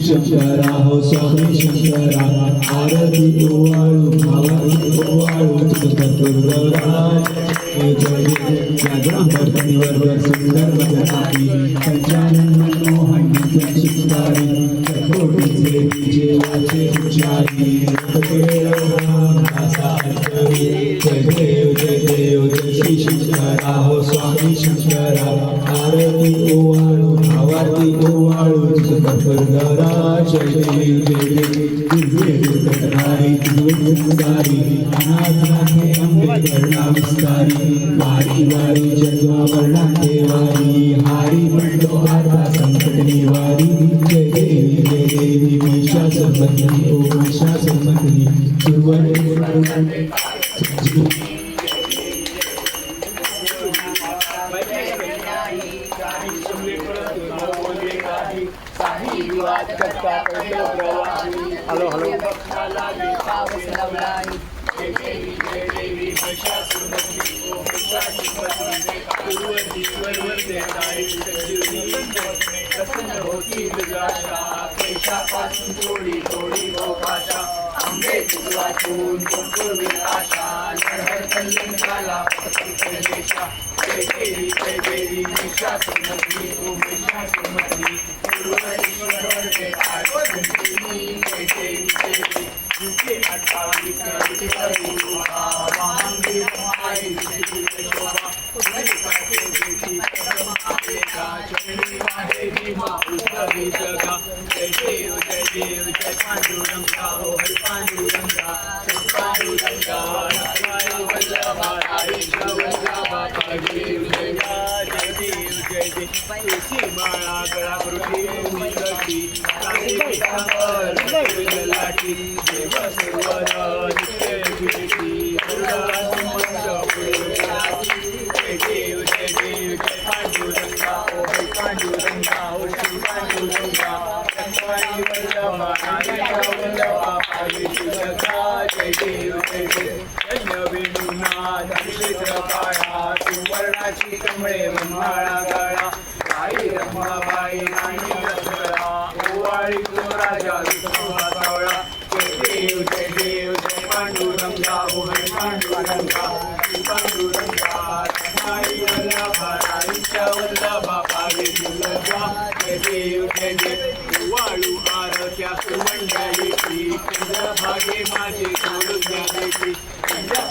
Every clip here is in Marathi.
शंकरा हो स्वामी शंकरा आरती ओवाळू भावाची ओवाळू तुझं जागरण सुंदर वदनाती पंचानन मनोहन सुंदरी कोटीचे जीवाचे उच्चारी जय देव जय श्री शंकरा हो स्वामी शंकरा आरती ओवाळू भावाती ओवाळू वारी वारी जन्मा वर्णा देवारी हारी मंडो आता संकट निवारी जय देवी महिषासुरमर्दिनी ओ महिषासुरमर्दिनी हॅलो हॅलो कमळे ब्रह्माळा गाळा आई रमाबाई आणि ओवाळी राजा विष्णुवासावळा जय देव जय पांडुरंगा ओ पांडुरंगा पांडुरंगा वाजवा जय देव जय जय वाळू आरत्या सुमंडळीची चंद्रभागे माझे सोडून द्यायची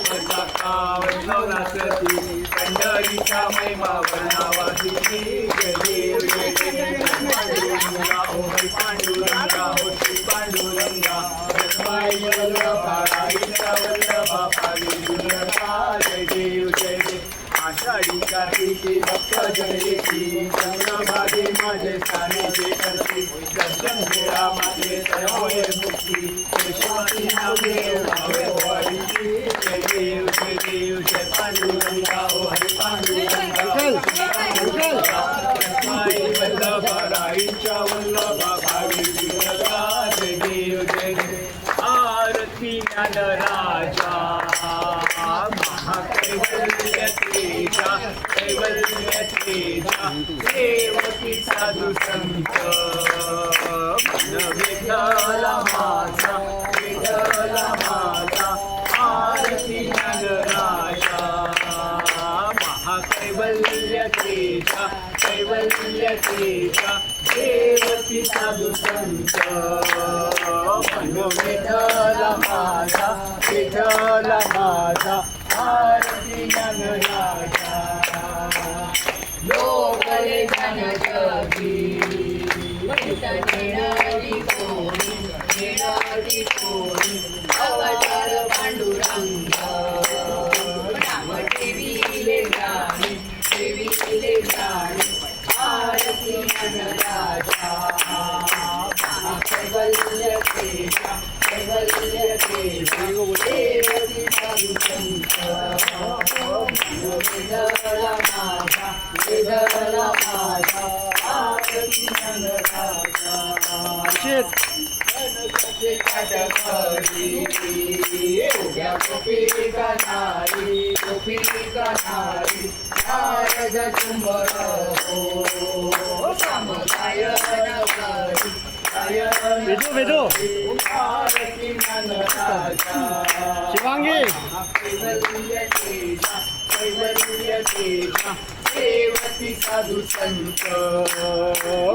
पताका वैष्णवला सती पंढरीच्या महिमा वर्णावासी जय देव जय जय पांडुरंगा हो हरी पांडुरंगा हो श्री पांडुरंगा रत्माई वल्लभा राईचा वल्लभा पावी गुणका जय देव जय जय आषाढी कार्तिकी भक्त जयेची चंद्रभागे माझे स्थानेचे करती दर्शन घेरा माझे तयोय मुक्ती यशवंती नावे भावे वाढीची जय देव जय पांडुरंगा हो हरी पांडुरंगा रत्माई वल्लभा राईच्या वल्लभा भावी गुणगा जय देव जय जय आरती ज्ञानराजा महाकैवल्य तेजा कैवल्य तेजा देवकी साधू संत मन विठ्ठला माझा आरती ज्ञानराजा महाकैवल्य तेजा कैवल्य तेजा देवकी साधू संत मन विठ्ठला माझा आरती ज्ञानराजा लोकले ज्ञान जगी नेणारी कोणी अवतार पांडुरंग नाम ठेविले जाणे आरती ज्ञानराजा कैवल्य तेजा देवती साधू संत वेदला माझा आरती ज्ञानराजा गणपती काटकरी उभ्या गोपिका नारी नारद चुंबर हो समुदायन करी वेदो आरती ज्ञानराजा शिवांगी कैवल्य तेजा देवती साधू संत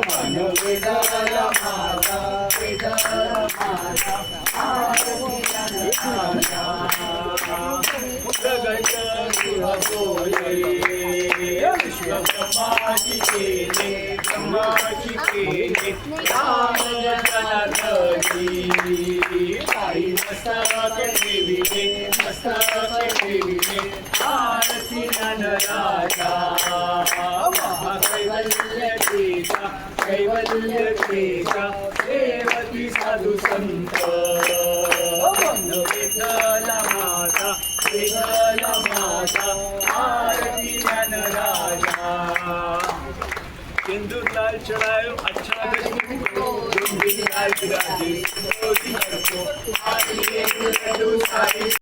मन वेदला माझा आरती ज्ञानराजा प्रगट गृह बोले विश्वब्रह्माची केले राम जनार्दनी आई मस्तक ठेविले आरती ज्ञानराजा महाकैवल्य तेजा देवती साधू संत मन विठ्ठला माझा आरती ज्ञानराजा सिंदूरलाल चढ़ायो अच्छा गजनी लाल विराजे